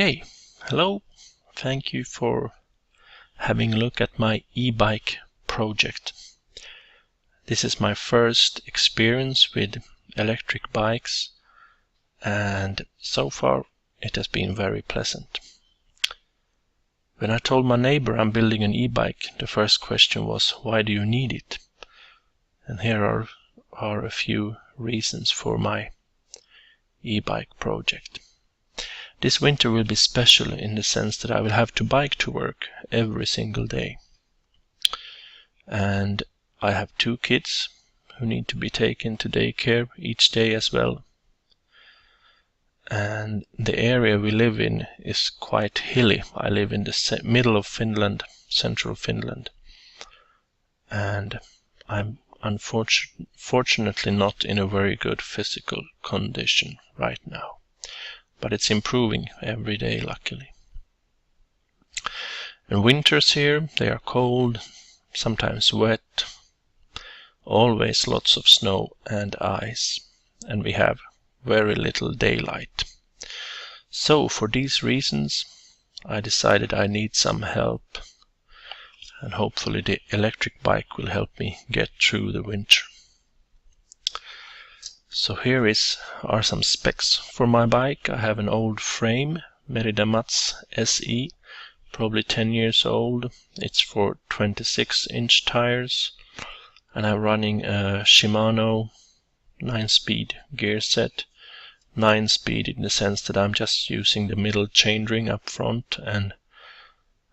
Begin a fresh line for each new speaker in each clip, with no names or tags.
Okay, hello, thank you for having a look at my e-bike project. This is my first experience with electric bikes, and so far it has been very pleasant. When I told my neighbor I'm building an e-bike, the first question was, why do you need it? And here are a few reasons for my e-bike project. This winter will be special in the sense that I will have to bike to work every single day. And I have 2 kids who need to be taken to daycare each day as well. And the area we live in is quite hilly. I live in the middle of Finland, central Finland. And I'm unfortunately not in a very good physical condition right now. But it's improving every day, luckily. And winters here, they are cold, sometimes wet, always lots of snow and ice, and we have very little daylight. So for these reasons, I decided I need some help, and hopefully the electric bike will help me get through the winter. So here are some specs for my bike. I have an old frame, Merida SE, probably 10 years old. It's for 26-inch tires, and I'm running a Shimano 9-speed gear set. 9-speed in the sense that I'm just using the middle chainring up front, and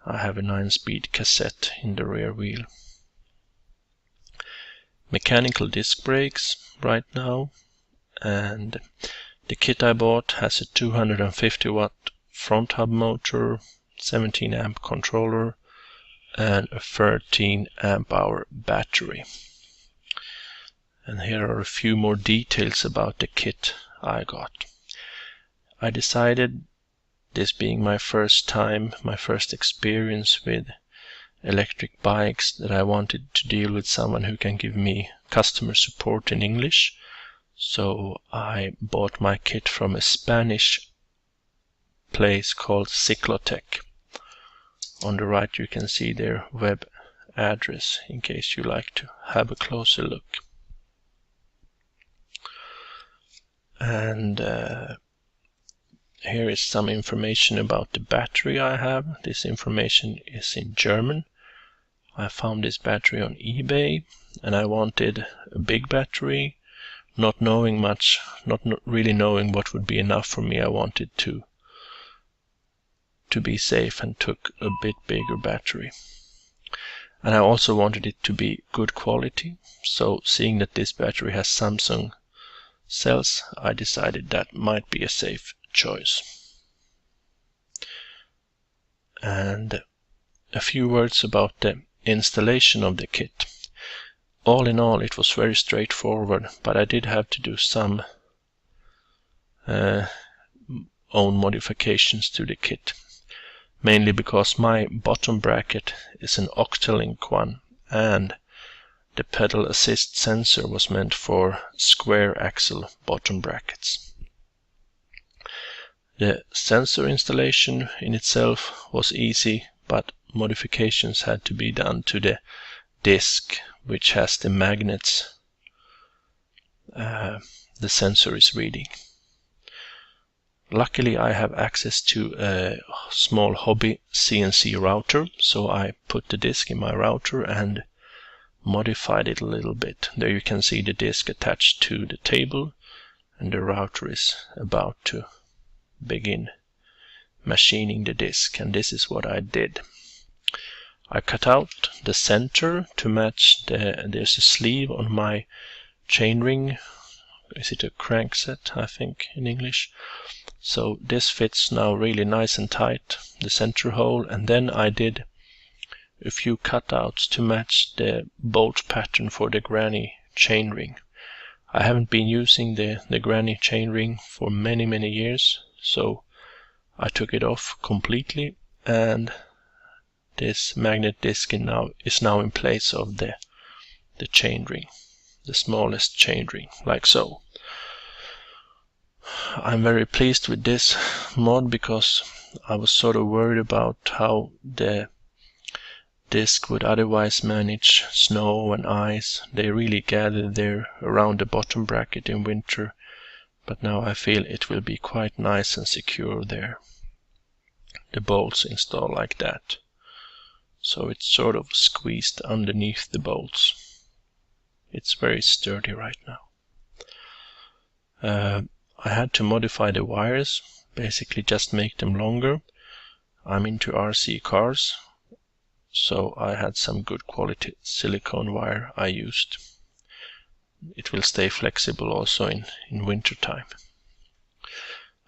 I have a 9-speed cassette in the rear wheel. Mechanical disc brakes right now. And the kit I bought has a 250 watt front hub motor, 17 amp controller, and a 13 amp hour battery. And here are a few more details about the kit I got. I decided, this being my first time, my first experience with electric bikes, that I wanted to deal with someone who can give me customer support in English. So I bought my kit from a Spanish place called Ciclotek. On the right you can see their web address in case you like to have a closer look. And here is some information about the battery I have. This information is in German. I found this battery on eBay, and I wanted a big battery. Not really knowing what would be enough for me, I wanted to be safe and took a bit bigger battery. And I also wanted it to be good quality, so seeing that this battery has Samsung cells, I decided that might be a safe choice. And a few words about the installation of the kit. All in all, it was very straightforward, but I did have to do some own modifications to the kit. Mainly because my bottom bracket is an Octalink one, and the pedal assist sensor was meant for square axle bottom brackets. The sensor installation in itself was easy, but modifications had to be done to the disc, which has the magnets the sensor is reading. Luckily I have access to a small hobby CNC router, so I put the disc in my router and modified it a little bit. There you can see the disc attached to the table, and the router is about to begin machining the disc, and this is what I did. I cut out the center to match there's a sleeve on my chainring. Is it a crankset, I think, in English? So this fits now really nice and tight, the center hole, and then I did a few cutouts to match the bolt pattern for the granny chainring. I haven't been using the granny chainring for many years, so I took it off completely, and this magnet disc is now in place of the chainring, the smallest chainring, like so. I'm very pleased with this mod because I was sort of worried about how the disc would otherwise manage snow and ice. They really gather there around the bottom bracket in winter, but now I feel it will be quite nice and secure there. The bolts installed like that, so it's sort of squeezed underneath the bolts. It's very sturdy right now. I had to modify the wires, basically just make them longer. I'm into RC cars, so I had some good quality silicone wire I used. It will stay flexible also in winter time.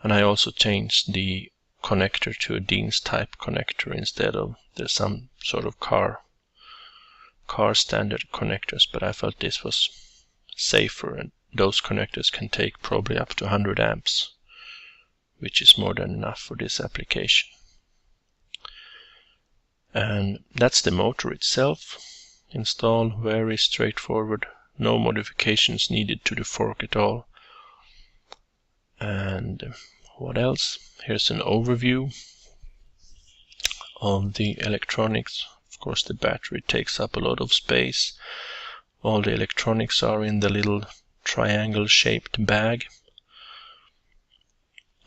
And I also changed the connector to a Dean's type connector instead of there's some sort of car standard connectors, but I felt this was safer, and those connectors can take probably up to 100 amps, which is more than enough for this application. And that's the motor itself. Install, very straightforward, no modifications needed to the fork at all. And what else? Here's an overview of the electronics. Of course, the battery takes up a lot of space. All the electronics are in the little triangle shaped bag.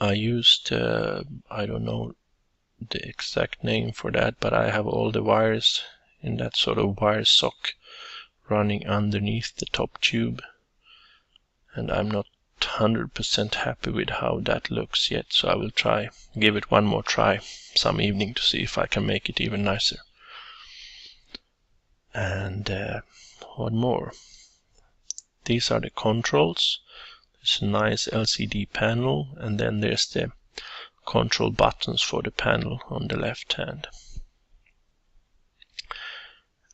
I used, I don't know the exact name for that, but I have all the wires in that sort of wire sock running underneath the top tube, and I'm not 100% happy with how that looks yet, so I will give it one more try some evening to see if I can make it even nicer. And what more? These are the controls. There's a nice LCD panel, and then there's the control buttons for the panel on the left hand.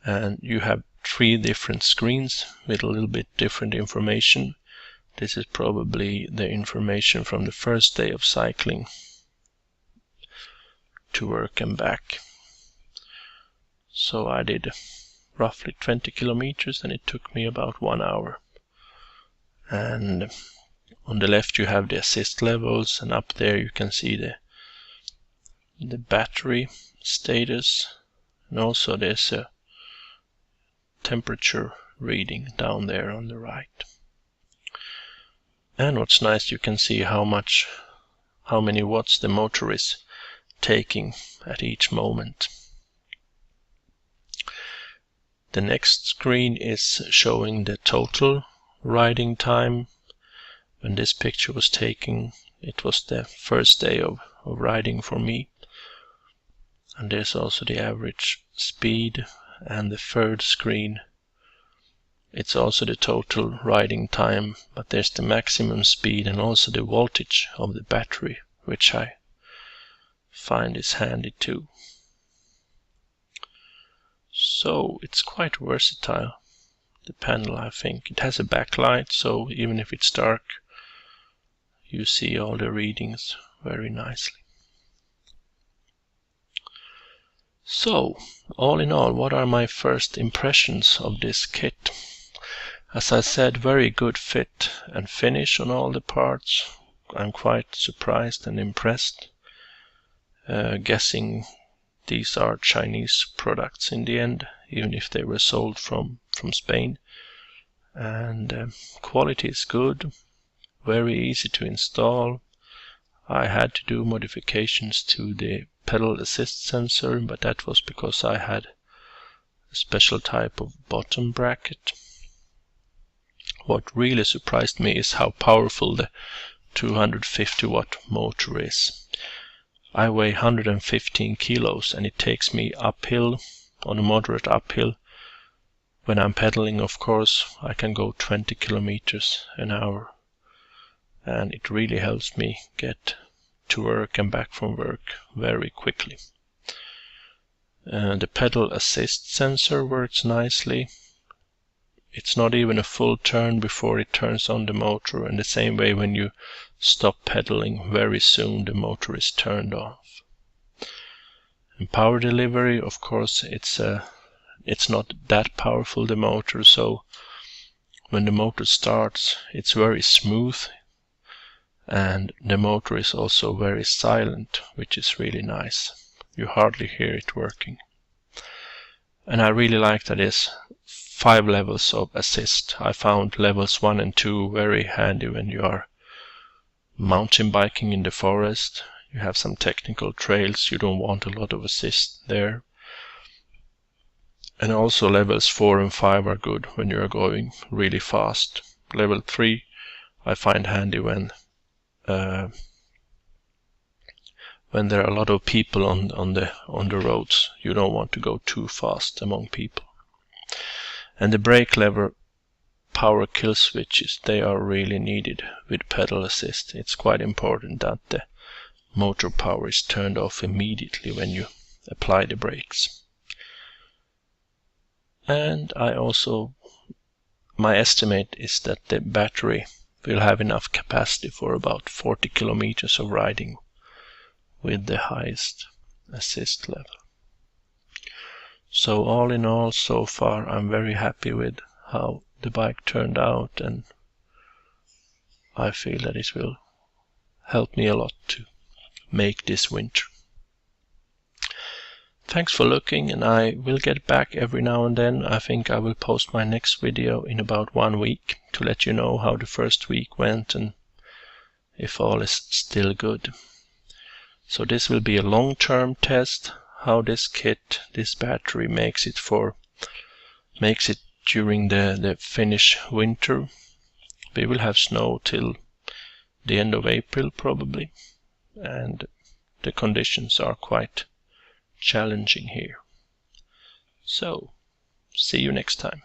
And you have 3 different screens with a little bit different information. This is probably the information from the first day of cycling to work and back. So I did roughly 20 kilometers and it took me about 1 hour. And on the left you have the assist levels, and up there you can see the battery status, and also there's a temperature reading down there on the right. And what's nice, you can see how many watts the motor is taking at each moment. The next screen is showing the total riding time. When this picture was taken, it was the first day of riding for me. And there's also the average speed, and the third screen, it's also the total riding time, but there's the maximum speed and also the voltage of the battery, which I find is handy too. So it's quite versatile, the panel, I think. It has a backlight, so even if it's dark, you see all the readings very nicely. So, all in all, what are my first impressions of this kit? As I said, very good fit and finish on all the parts. I'm quite surprised and impressed. Guessing these are Chinese products in the end, even if they were sold from Spain. And quality is good, very easy to install. I had to do modifications to the pedal assist sensor, but that was because I had a special type of bottom bracket. What really surprised me is how powerful the 250 watt motor is. I weigh 115 kilos and it takes me uphill, on a moderate uphill. When I'm pedaling, of course, I can go 20 kilometers an hour. And it really helps me get to work and back from work very quickly. The pedal assist sensor works nicely. It's not even a full turn before it turns on the motor, and the same way when you stop pedaling, very soon the motor is turned off. And power delivery, of course, it's not that powerful, the motor, so when the motor starts, it's very smooth. and the motor is also very silent, which is really nice. You hardly hear it working. And I really like that it's 5 levels of assist. I found levels 1 and 2 very handy when you are mountain biking in the forest. You have some technical trails, you don't want a lot of assist there. And also levels 4 and 5 are good when you are going really fast. Level 3 I find handy when there are a lot of people on the roads. You don't want to go too fast among people. And the brake lever power kill switches, they are really needed with pedal assist. It's quite important that the motor power is turned off immediately when you apply the brakes. And my estimate is that the battery will have enough capacity for about 40 kilometers of riding with the highest assist level. So all in all, so far I'm very happy with how the bike turned out, and I feel that it will help me a lot to make this winter. Thanks for looking, and I will get back every now and then. I think I will post my next video in about 1 week to let you know how the first week went and if all is still good. So this will be a long-term test, how this kit, this battery makes it during the Finnish winter. We will have snow till the end of April probably, and the conditions are quite challenging here. So, see you next time.